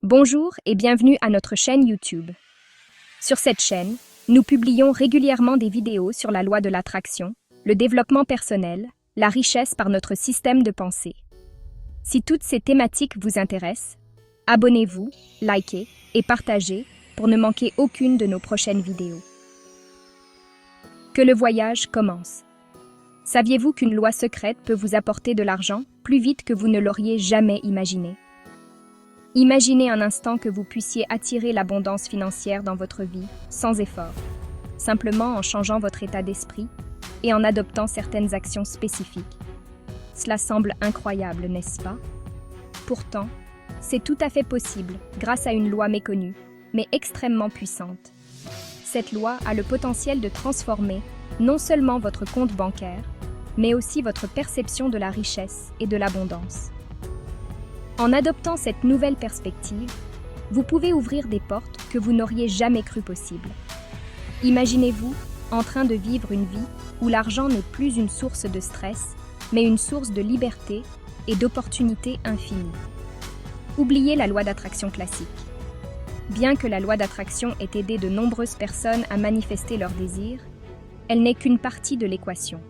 Bonjour et bienvenue à notre chaîne YouTube. Sur cette chaîne, nous publions régulièrement des vidéos sur la loi de l'attraction, le développement personnel, la richesse par notre système de pensée. Si toutes ces thématiques vous intéressent, abonnez-vous, likez et partagez pour ne manquer aucune de nos prochaines vidéos. Que le voyage commence. Saviez-vous qu'une loi secrète peut vous apporter de l'argent plus vite que vous ne l'auriez jamais imaginé? Imaginez un instant que vous puissiez attirer l'abondance financière dans votre vie sans effort, simplement en changeant votre état d'esprit et en adoptant certaines actions spécifiques. Cela semble incroyable, n'est-ce pas? Pourtant, c'est tout à fait possible grâce à une loi méconnue, mais extrêmement puissante. Cette loi a le potentiel de transformer non seulement votre compte bancaire, mais aussi votre perception de la richesse et de l'abondance. En adoptant cette nouvelle perspective, vous pouvez ouvrir des portes que vous n'auriez jamais cru possibles. Imaginez-vous en train de vivre une vie où l'argent n'est plus une source de stress, mais une source de liberté et d'opportunités infinies. Oubliez la loi d'attraction classique. Bien que la loi d'attraction ait aidé de nombreuses personnes à manifester leurs désirs, elle n'est qu'une partie de l'équation.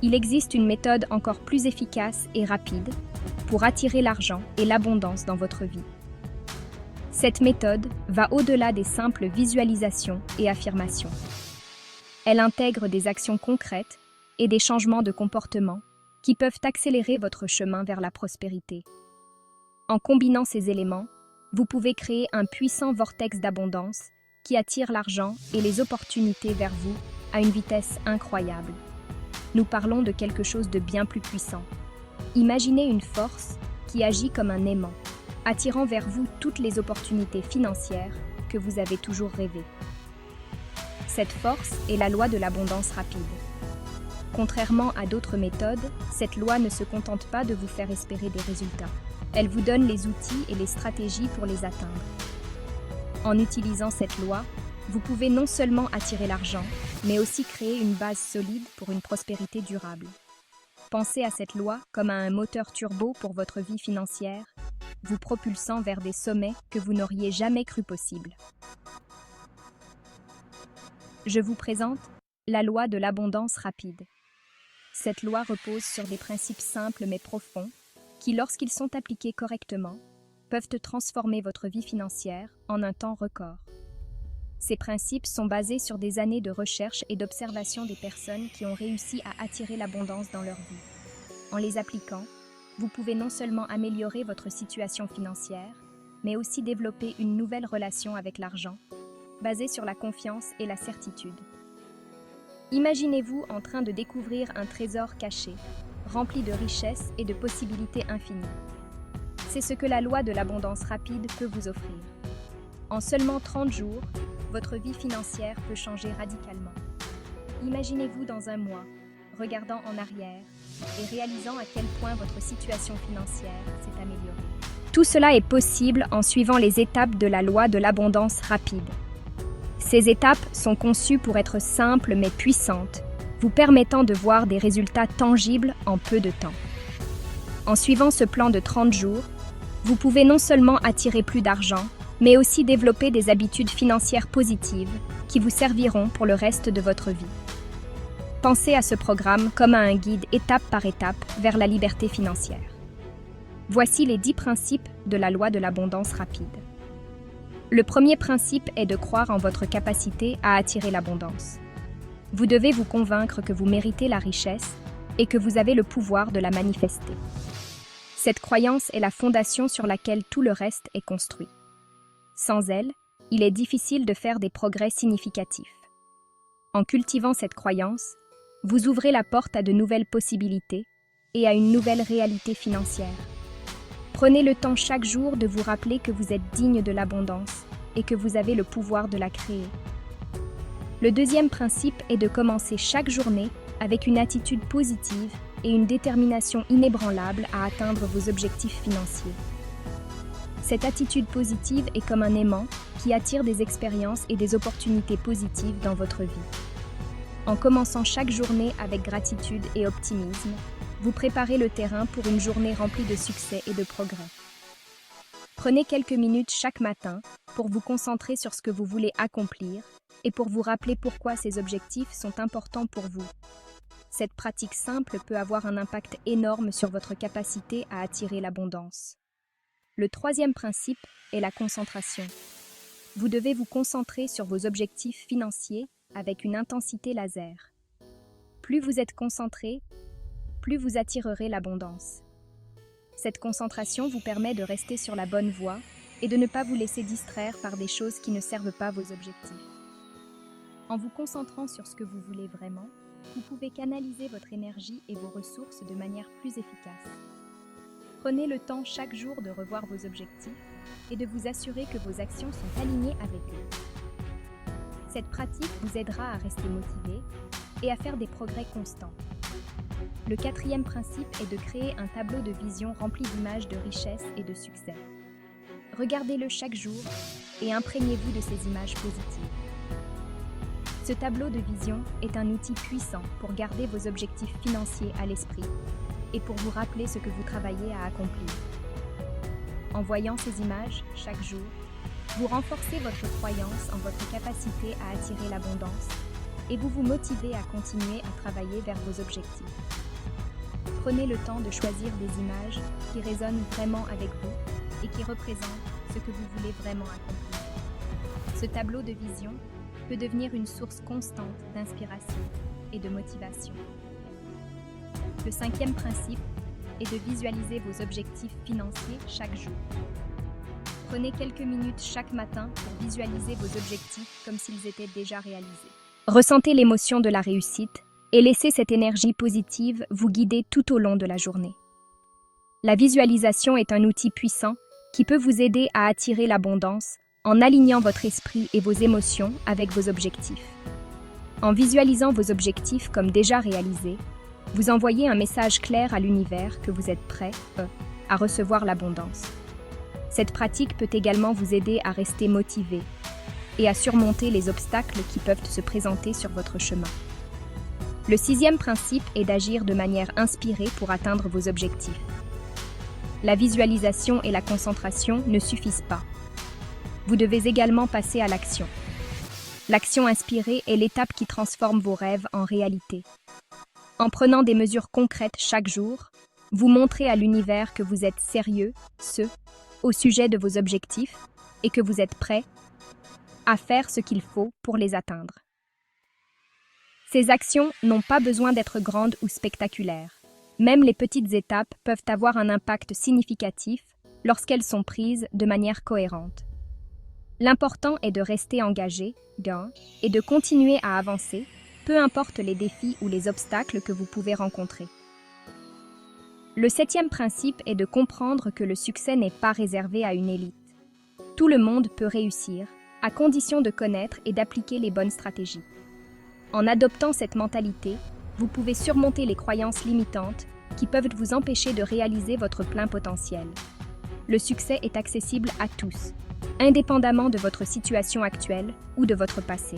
Il existe une méthode encore plus efficace et rapide pour attirer l'argent et l'abondance dans votre vie. Cette méthode va au-delà des simples visualisations et affirmations. Elle intègre des actions concrètes et des changements de comportement qui peuvent accélérer votre chemin vers la prospérité. En combinant ces éléments, vous pouvez créer un puissant vortex d'abondance qui attire l'argent et les opportunités vers vous à une vitesse incroyable. Nous parlons de quelque chose de bien plus puissant. Imaginez une force qui agit comme un aimant, attirant vers vous toutes les opportunités financières que vous avez toujours rêvé. Cette force est la loi de l'abondance rapide. Contrairement à d'autres méthodes, cette loi ne se contente pas de vous faire espérer des résultats. Elle vous donne les outils et les stratégies pour les atteindre. En utilisant cette loi, vous pouvez non seulement attirer l'argent, mais aussi créer une base solide pour une prospérité durable. Pensez à cette loi comme à un moteur turbo pour votre vie financière, vous propulsant vers des sommets que vous n'auriez jamais cru possibles. Je vous présente la loi de l'abondance rapide. Cette loi repose sur des principes simples mais profonds qui, lorsqu'ils sont appliqués correctement, peuvent transformer votre vie financière en un temps record. Ces principes sont basés sur des années de recherche et d'observation des personnes qui ont réussi à attirer l'abondance dans leur vie. En les appliquant, vous pouvez non seulement améliorer votre situation financière, mais aussi développer une nouvelle relation avec l'argent, basée sur la confiance et la certitude. Imaginez-vous en train de découvrir un trésor caché, rempli de richesses et de possibilités infinies. C'est ce que la loi de l'abondance rapide peut vous offrir. En seulement 30 jours, votre vie financière peut changer radicalement. Imaginez-vous dans un mois, regardant en arrière et réalisant à quel point votre situation financière s'est améliorée. Tout cela est possible en suivant les étapes de la loi de l'abondance rapide. Ces étapes sont conçues pour être simples mais puissantes, vous permettant de voir des résultats tangibles en peu de temps. En suivant ce plan de 30 jours, vous pouvez non seulement attirer plus d'argent, mais aussi développer des habitudes financières positives qui vous serviront pour le reste de votre vie. Pensez à ce programme comme à un guide étape par étape vers la liberté financière. Voici les 10 principes de la loi de l'abondance rapide. Le premier principe est de croire en votre capacité à attirer l'abondance. Vous devez vous convaincre que vous méritez la richesse et que vous avez le pouvoir de la manifester. Cette croyance est la fondation sur laquelle tout le reste est construit. Sans elle, il est difficile de faire des progrès significatifs. En cultivant cette croyance, vous ouvrez la porte à de nouvelles possibilités et à une nouvelle réalité financière. Prenez le temps chaque jour de vous rappeler que vous êtes digne de l'abondance et que vous avez le pouvoir de la créer. Le deuxième principe est de commencer chaque journée avec une attitude positive et une détermination inébranlable à atteindre vos objectifs financiers. Cette attitude positive est comme un aimant qui attire des expériences et des opportunités positives dans votre vie. En commençant chaque journée avec gratitude et optimisme, vous préparez le terrain pour une journée remplie de succès et de progrès. Prenez quelques minutes chaque matin pour vous concentrer sur ce que vous voulez accomplir et pour vous rappeler pourquoi ces objectifs sont importants pour vous. Cette pratique simple peut avoir un impact énorme sur votre capacité à attirer l'abondance. Le troisième principe est la concentration. Vous devez vous concentrer sur vos objectifs financiers avec une intensité laser. Plus vous êtes concentré, plus vous attirerez l'abondance. Cette concentration vous permet de rester sur la bonne voie et de ne pas vous laisser distraire par des choses qui ne servent pas vos objectifs. En vous concentrant sur ce que vous voulez vraiment, vous pouvez canaliser votre énergie et vos ressources de manière plus efficace. Prenez le temps chaque jour de revoir vos objectifs et de vous assurer que vos actions sont alignées avec eux. Cette pratique vous aidera à rester motivé et à faire des progrès constants. Le quatrième principe est de créer un tableau de vision rempli d'images de richesse et de succès. Regardez-le chaque jour et imprégnez-vous de ces images positives. Ce tableau de vision est un outil puissant pour garder vos objectifs financiers à l'esprit et pour vous rappeler ce que vous travaillez à accomplir. En voyant ces images chaque jour, vous renforcez votre croyance en votre capacité à attirer l'abondance et vous vous motivez à continuer à travailler vers vos objectifs. Prenez le temps de choisir des images qui résonnent vraiment avec vous et qui représentent ce que vous voulez vraiment accomplir. Ce tableau de vision peut devenir une source constante d'inspiration et de motivation. Le cinquième principe est de visualiser vos objectifs financiers chaque jour. Prenez quelques minutes chaque matin pour visualiser vos objectifs comme s'ils étaient déjà réalisés. Ressentez l'émotion de la réussite et laissez cette énergie positive vous guider tout au long de la journée. La visualisation est un outil puissant qui peut vous aider à attirer l'abondance en alignant votre esprit et vos émotions avec vos objectifs. En visualisant vos objectifs comme déjà réalisés, vous envoyez un message clair à l'univers que vous êtes prêt à recevoir l'abondance. Cette pratique peut également vous aider à rester motivé et à surmonter les obstacles qui peuvent se présenter sur votre chemin. Le sixième principe est d'agir de manière inspirée pour atteindre vos objectifs. La visualisation et la concentration ne suffisent pas. Vous devez également passer à l'action. L'action inspirée est l'étape qui transforme vos rêves en réalité. En prenant des mesures concrètes chaque jour, vous montrez à l'univers que vous êtes sérieux, au sujet de vos objectifs et que vous êtes prêt à faire ce qu'il faut pour les atteindre. Ces actions n'ont pas besoin d'être grandes ou spectaculaires. Même les petites étapes peuvent avoir un impact significatif lorsqu'elles sont prises de manière cohérente. L'important est de rester engagé, et de continuer à avancer, peu importe les défis ou les obstacles que vous pouvez rencontrer. Le septième principe est de comprendre que le succès n'est pas réservé à une élite. Tout le monde peut réussir, à condition de connaître et d'appliquer les bonnes stratégies. En adoptant cette mentalité, vous pouvez surmonter les croyances limitantes qui peuvent vous empêcher de réaliser votre plein potentiel. Le succès est accessible à tous, indépendamment de votre situation actuelle ou de votre passé.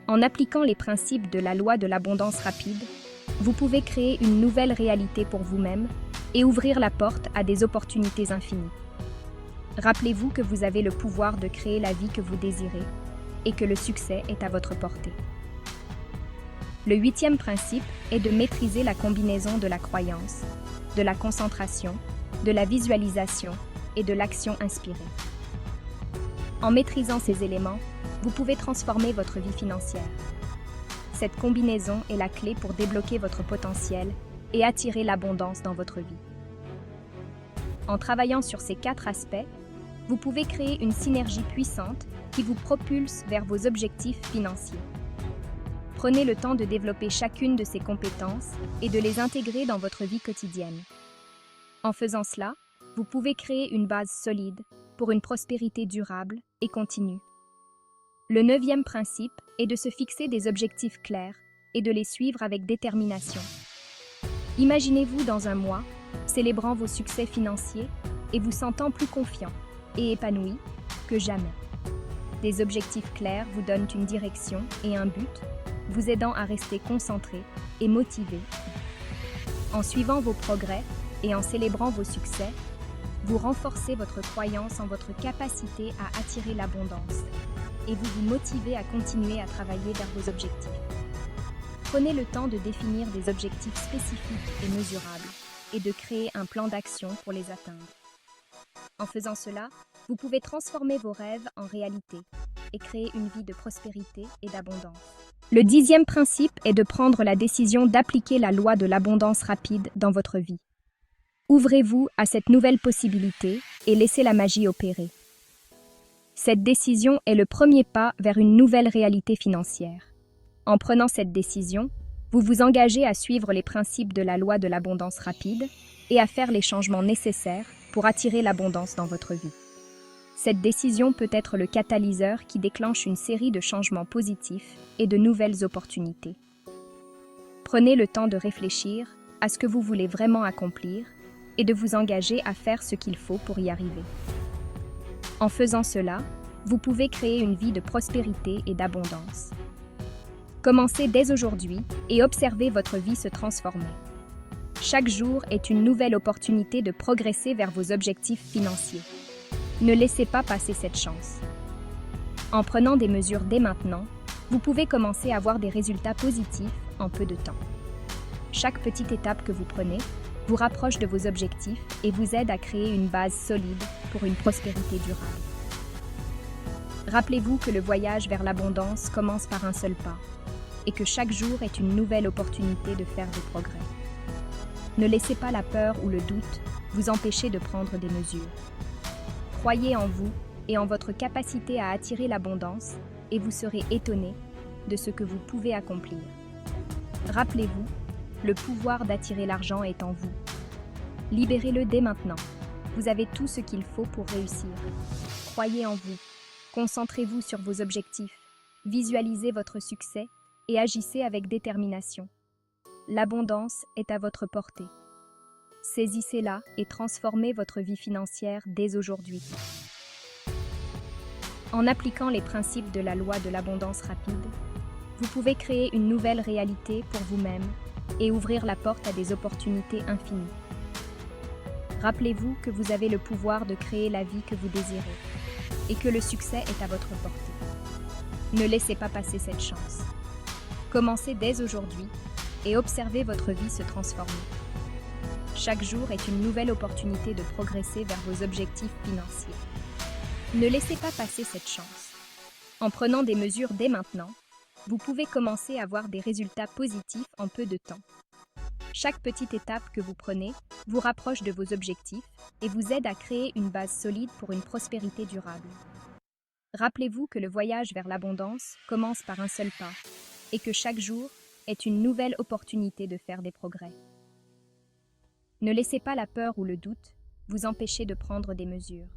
En appliquant les principes de la loi de l'abondance rapide, vous pouvez créer une nouvelle réalité pour vous-même et ouvrir la porte à des opportunités infinies. Rappelez-vous que vous avez le pouvoir de créer la vie que vous désirez et que le succès est à votre portée. Le huitième principe est de maîtriser la combinaison de la croyance, de la concentration, de la visualisation et de l'action inspirée. En maîtrisant ces éléments, vous pouvez transformer votre vie financière. Cette combinaison est la clé pour débloquer votre potentiel et attirer l'abondance dans votre vie. En travaillant sur ces 4 aspects, vous pouvez créer une synergie puissante qui vous propulse vers vos objectifs financiers. Prenez le temps de développer chacune de ces compétences et de les intégrer dans votre vie quotidienne. En faisant cela, vous pouvez créer une base solide pour une prospérité durable et continue. Le 9e principe est de se fixer des objectifs clairs et de les suivre avec détermination. Imaginez-vous dans un mois, célébrant vos succès financiers et vous sentant plus confiant et épanoui que jamais. Des objectifs clairs vous donnent une direction et un but, vous aidant à rester concentré et motivé. En suivant vos progrès et en célébrant vos succès, vous renforcez votre croyance en votre capacité à attirer l'abondance et vous vous motivez à continuer à travailler vers vos objectifs. Prenez le temps de définir des objectifs spécifiques et mesurables et de créer un plan d'action pour les atteindre. En faisant cela, vous pouvez transformer vos rêves en réalité et créer une vie de prospérité et d'abondance. Le 10e principe est de prendre la décision d'appliquer la loi de l'abondance rapide dans votre vie. Ouvrez-vous à cette nouvelle possibilité et laissez la magie opérer. Cette décision est le premier pas vers une nouvelle réalité financière. En prenant cette décision, vous vous engagez à suivre les principes de la loi de l'abondance rapide et à faire les changements nécessaires pour attirer l'abondance dans votre vie. Cette décision peut être le catalyseur qui déclenche une série de changements positifs et de nouvelles opportunités. Prenez le temps de réfléchir à ce que vous voulez vraiment accomplir et de vous engager à faire ce qu'il faut pour y arriver. En faisant cela, vous pouvez créer une vie de prospérité et d'abondance. Commencez dès aujourd'hui et observez votre vie se transformer. Chaque jour est une nouvelle opportunité de progresser vers vos objectifs financiers. Ne laissez pas passer cette chance. En prenant des mesures dès maintenant, vous pouvez commencer à voir des résultats positifs en peu de temps. Chaque petite étape que vous prenez vous rapproche de vos objectifs et vous aide à créer une base solide pour une prospérité durable. Rappelez-vous que le voyage vers l'abondance commence par un seul pas et que chaque jour est une nouvelle opportunité de faire des progrès. Ne laissez pas la peur ou le doute vous empêcher de prendre des mesures. Croyez en vous et en votre capacité à attirer l'abondance et vous serez étonné de ce que vous pouvez accomplir. Rappelez-vous, le pouvoir d'attirer l'argent est en vous. Libérez-le dès maintenant. Vous avez tout ce qu'il faut pour réussir. Croyez en vous. Concentrez-vous sur vos objectifs. Visualisez votre succès et agissez avec détermination. L'abondance est à votre portée. Saisissez-la et transformez votre vie financière dès aujourd'hui. En appliquant les principes de la loi de l'abondance rapide, vous pouvez créer une nouvelle réalité pour vous-même et ouvrir la porte à des opportunités infinies. Rappelez-vous que vous avez le pouvoir de créer la vie que vous désirez et que le succès est à votre portée. Ne laissez pas passer cette chance. Commencez dès aujourd'hui et observez votre vie se transformer. Chaque jour est une nouvelle opportunité de progresser vers vos objectifs financiers. Ne laissez pas passer cette chance. En prenant des mesures dès maintenant, vous pouvez commencer à voir des résultats positifs en peu de temps. Chaque petite étape que vous prenez vous rapproche de vos objectifs et vous aide à créer une base solide pour une prospérité durable. Rappelez-vous que le voyage vers l'abondance commence par un seul pas et que chaque jour est une nouvelle opportunité de faire des progrès. Ne laissez pas la peur ou le doute vous empêcher de prendre des mesures.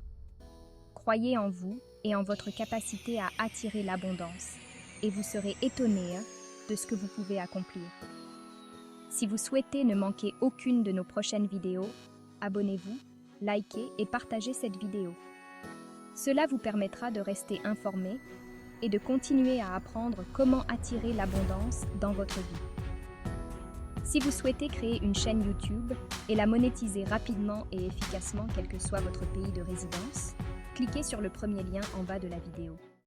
Croyez en vous et en votre capacité à attirer l'abondance et vous serez étonné de ce que vous pouvez accomplir. Si vous souhaitez ne manquer aucune de nos prochaines vidéos, abonnez-vous, likez et partagez cette vidéo. Cela vous permettra de rester informé et de continuer à apprendre comment attirer l'abondance dans votre vie. Si vous souhaitez créer une chaîne YouTube et la monétiser rapidement et efficacement quel que soit votre pays de résidence, cliquez sur le premier lien en bas de la vidéo.